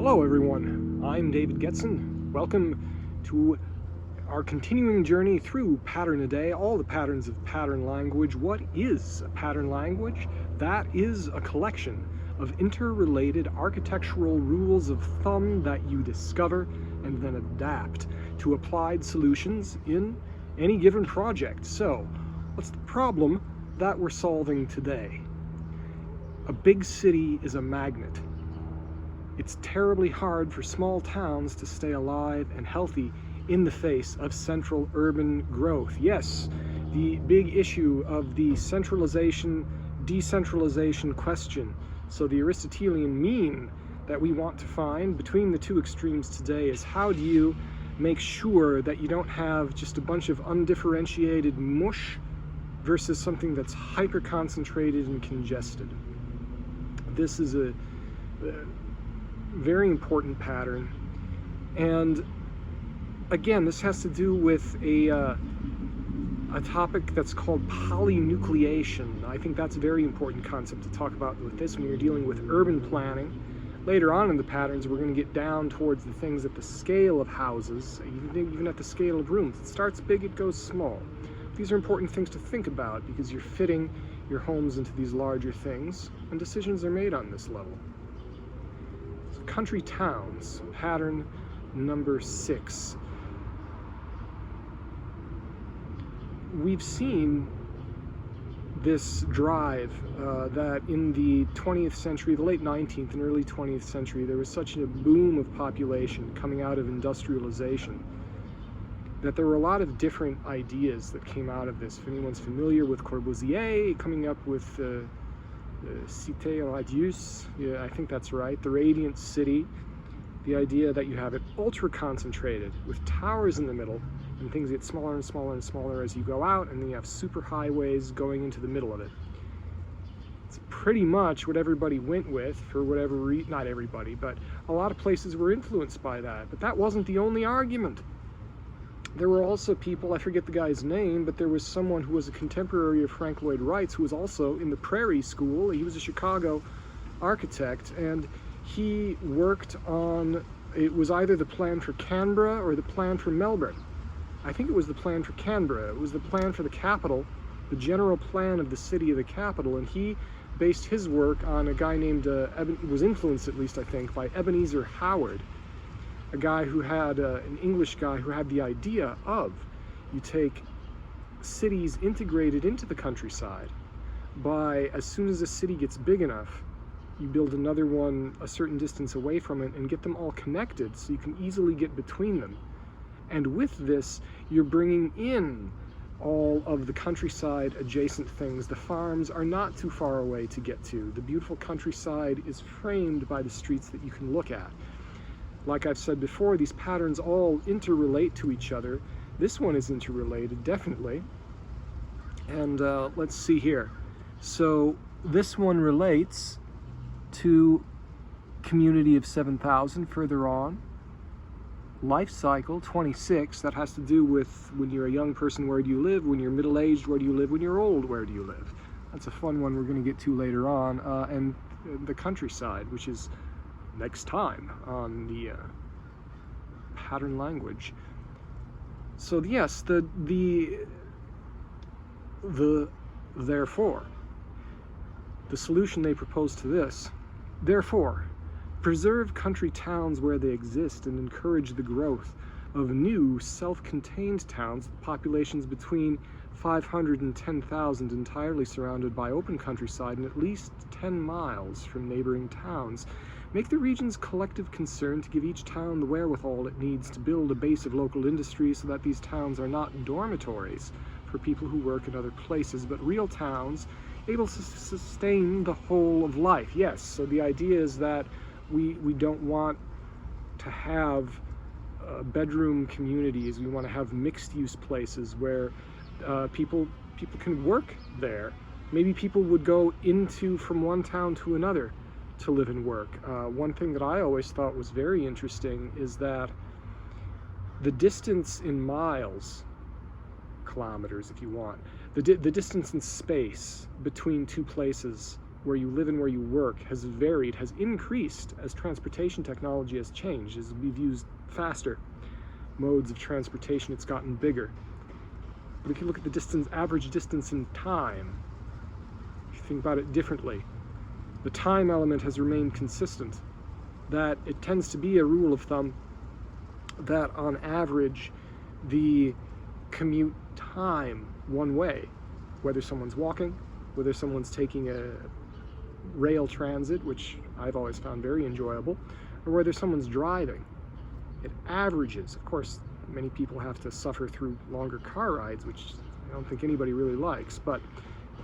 Hello everyone, I'm David Getson. Welcome to our continuing journey through Pattern a Day, all the patterns of pattern language. What is a pattern language? That is a collection of interrelated architectural rules of thumb that you discover and then adapt to applied solutions in any given project. So, what's the problem that we're solving today? A big city is a magnet. It's terribly hard for small towns to stay alive and healthy in the face of central urban growth. Yes, the big issue of the centralization-decentralization question. So the Aristotelian mean that we want to find between the two extremes today is how do you make sure that you don't have just a bunch of undifferentiated mush versus something that's hyper-concentrated and congested. This is a very important pattern, and again, this has to do with a topic that's called polynucleation. I think that's a very important concept to talk about with this when you're dealing with urban planning. Later on in the patterns, we're going to get down towards the things at the scale of houses, even at the scale of rooms. It starts big, it goes small. These are important things to think about because you're fitting your homes into these larger things, and decisions are made on this level. Country towns, pattern number 6. We've seen this drive that in the 20th century, the late 19th and early 20th century, there was such a boom of population coming out of industrialization that there were a lot of different ideas that came out of this. If anyone's familiar with Corbusier coming up with Cité Radieuse, yeah, I think that's right, the radiant city, the idea that you have it ultra concentrated with towers in the middle and things get smaller and smaller and smaller as you go out, and then you have super highways going into the middle of it. It's pretty much what everybody went with for whatever reason. Not everybody, but a lot of places were influenced by that, but that wasn't the only argument. There were also people, I forget the guy's name, but there was someone who was a contemporary of Frank Lloyd Wright's who was also in the Prairie School. He was a Chicago architect, and he worked on, it was either the plan for Canberra or the plan for Melbourne. I think it was the plan for Canberra. It was the plan for the capital, the general plan of the city of the capital, and he based his work on a guy named, was influenced at least I think, by Ebenezer Howard, a guy who had, an English guy who had the idea of, you take cities integrated into the countryside by, as soon as a city gets big enough, you build another one a certain distance away from it and get them all connected so you can easily get between them. And with this, you're bringing in all of the countryside adjacent things. The farms are not too far away to get to. The beautiful countryside is framed by the streets that you can look at. Like I've said before, these patterns all interrelate to each other. This one is interrelated, definitely. And let's see here. So this one relates to community of 7,000 further on. Life cycle 26, that has to do with when you're a young person, where do you live? When you're middle-aged, where do you live? When you're old, where do you live? That's a fun one we're going to get to later on. And the countryside, which is next time on the pattern language. So yes, therefore, the solution they propose to this, therefore, preserve country towns where they exist and encourage the growth of new self-contained towns with populations between 500 and 10,000 entirely surrounded by open countryside and at least 10 miles from neighboring towns. Make the region's collective concern to give each town the wherewithal it needs to build a base of local industry so that these towns are not dormitories for people who work in other places, but real towns able to sustain the whole of life. Yes, so the idea is that we don't want to have bedroom communities. We want to have mixed-use places where people can work there. Maybe people would go from one town to another to live and work. One thing that I always thought was very interesting is that the distance in miles, kilometers if you want, the distance in space between two places where you live and where you work has varied, has increased as transportation technology has changed. As we've used faster modes of transportation, it's gotten bigger. But if you look at the distance, average distance in time, if you think about it differently, the time element has remained consistent. That it tends to be a rule of thumb that on average the commute time one way, whether someone's walking, whether someone's taking a rail transit, which I've always found very enjoyable, or whether someone's driving, it averages. Of course, many people have to suffer through longer car rides, which I don't think anybody really likes, but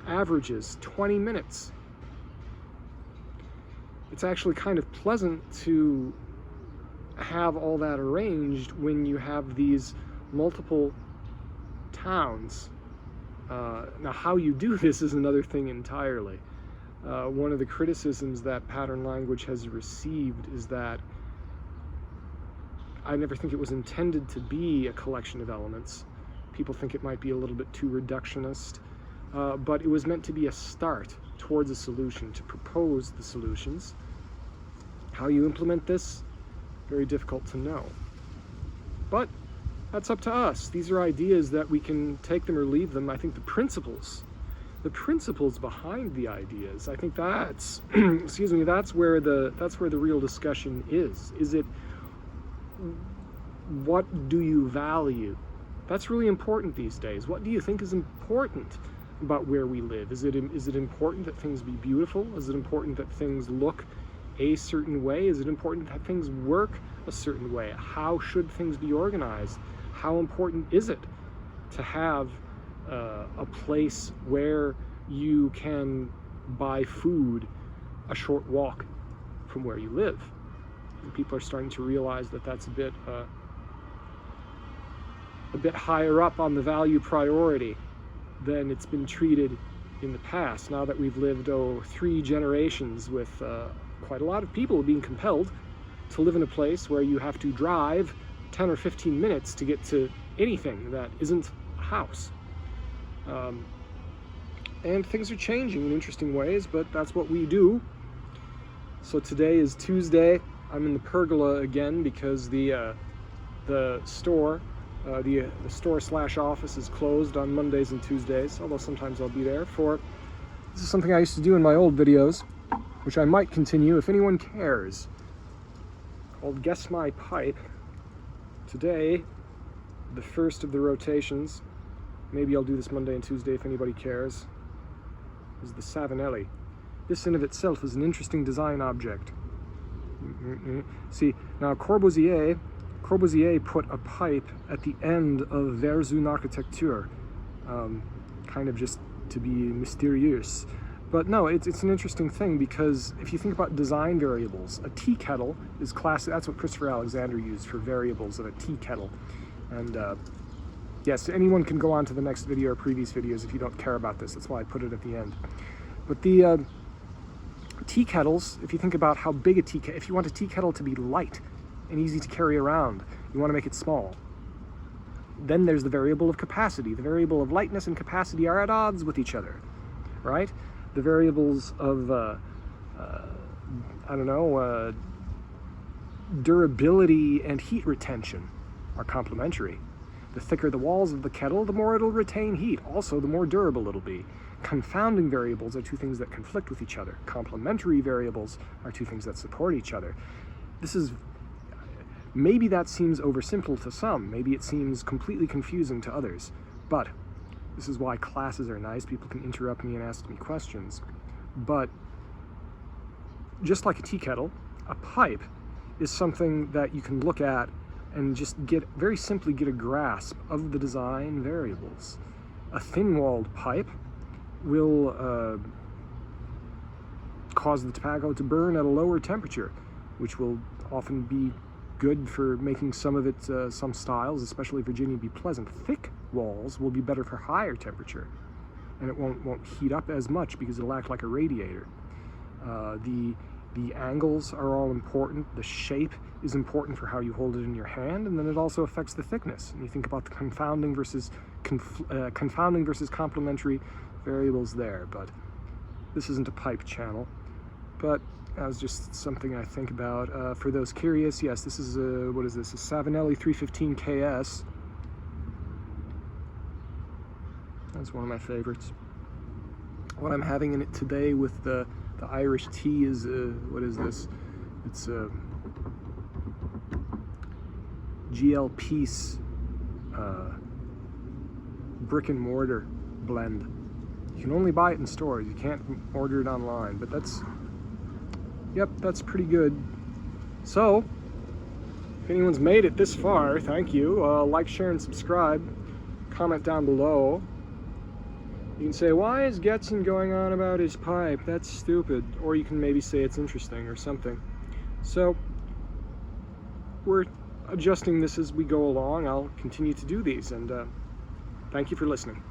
averages 20 minutes. It's actually kind of pleasant to have all that arranged when you have these multiple towns. Now, how you do this is another thing entirely. One of the criticisms that pattern language has received is that I never think it was intended to be a collection of elements. People think it might be a little bit too reductionist, but it was meant to be a start towards a solution, to propose the solutions. How you implement this, very difficult to know. But that's up to us. These are ideas that we can take them or leave them. I think the principles behind the ideas, I think that's excuse me, that's where the real discussion is. Is it, what do you value? That's really important these days. What do you think is important about where we live? Is it important that things be beautiful? Is it important that things look a certain way? Is it important that things work a certain way? How should things be organized? How important is it to have a place where you can buy food a short walk from where you live? And people are starting to realize that that's a bit higher up on the value priority than it's been treated in the past. Now that we've lived 3 generations with quite a lot of people being compelled to live in a place where you have to drive 10 or 15 minutes to get to anything that isn't a house. And things are changing in interesting ways, but that's what we do. So today is Tuesday. I'm in the pergola again because the store / office is closed on Mondays and Tuesdays, although sometimes I'll be there for. This is something I used to do in my old videos, which I might continue if anyone cares, called Guess My Pipe. Today, the first of the rotations, maybe I'll do this Monday and Tuesday if anybody cares, is the Savinelli. This in of itself is an interesting design object. See, now Corbusier put a pipe at the end of Vers une Architecture, kind of just to be mysterious. But no, it's an interesting thing, because if you think about design variables, a tea kettle is classic. That's what Christopher Alexander used for variables of a tea kettle. And yes, anyone can go on to the next video or previous videos if you don't care about this. That's why I put it at the end. But the tea kettles, if you think about how big a tea kettle, if you want a tea kettle to be light and easy to carry around, you want to make it small. Then there's the variable of capacity. The variable of lightness and capacity are at odds with each other, right? The variables of, durability and heat retention are complementary. The thicker the walls of the kettle, the more it'll retain heat. Also, the more durable it'll be. Confounding variables are 2 things that conflict with each other. Complementary variables are 2 things that support each other. Maybe that seems oversimple to some. Maybe it seems completely confusing to others. But this is why classes are nice. People can interrupt me and ask me questions. But just like a tea kettle, a pipe is something that you can look at and just very simply get a grasp of the design variables. A thin-walled pipe will cause the tobacco to burn at a lower temperature, which will often be good for making some of it, some styles, especially Virginia, be pleasant. Thick walls will be better for higher temperature, and it won't heat up as much because it'll act like a radiator. The angles are all important. The shape is important for how you hold it in your hand, and then it also affects the thickness. And you think about the confounding versus complementary variables there. But This isn't a pipe channel, but that was just something I think about. For those curious, yes, this is a, what is this, a Savinelli 315 KS. That's one of my favorites. What I'm having in it today with the Irish tea is, what is this? It's a GL Peace brick and mortar blend. You can only buy it in stores. You can't order it online, but that's, yep, that's pretty good. So, if anyone's made it this far, thank you. Like, share, and subscribe. Comment down below. You can say, why is Getson going on about his pipe? That's stupid. Or you can maybe say it's interesting or something. So, we're adjusting this as we go along. I'll continue to do these, and thank you for listening.